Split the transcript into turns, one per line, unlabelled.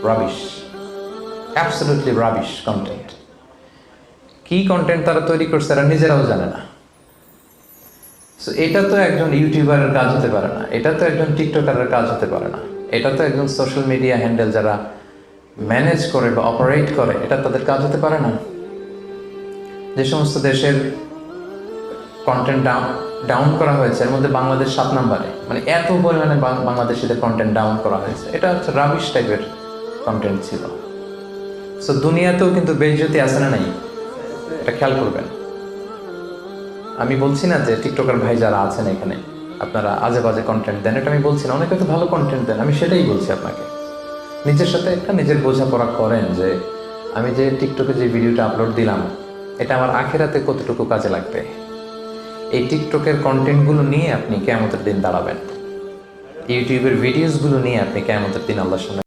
Rubbish, absolutely rubbish content. কি content তারা তৈরি করছে তারা নিজেরাও জানে না। সো এটা তো একজন ইউটিউবারের কাজ হতে পারে না, এটা তো একজন টিকটকারের কাজ হতে পারে না, এটা তো একজন সোশ্যাল মিডিয়া হ্যান্ডেল যারা ম্যানেজ করে বা অপারেট করে এটা তাদের কাজ হতে পারে না। যে সমস্ত দেশের কন্টেন্ট ডাউন করা হয়েছে এর মধ্যে বাংলাদেশ 7 নম্বরে, মানে এত পরিমাণে বাংলাদেশিদের কন্টেন্ট ডাউন করা হয়েছে, এটা হচ্ছে রাবিশ টাইপের কন্টেন্ট ছিল। সো দুনিয়াতেও কিন্তু বেইজ্জতি আছে না নাই, এটা খেয়াল করবেন। আমি বলছি না যে টিকটকার ভাই যারা আছেন এখানে আপনারা আজে বাজে কন্টেন্ট দেন, এটা আমি বলছি না, অনেকে তো ভালো কন্টেন্ট দেন, আমি সেটাই বলছি আপনাকে। নিজের সাথে একটা নিজের বোঝাপড়া করেন যে আমি যে টিকটকে যে ভিডিওটা আপলোড দিলাম এটা আমার আখেরাতে কতটুকু কাজে লাগবে। এই টিকটকের কন্টেন্টগুলো নিয়ে আপনি কিয়ামতের দিন দাঁড়াবেন, ইউটিউবের ভিডিওসগুলো নিয়ে আপনি কিয়ামতের দিন আল্লাহর সামনে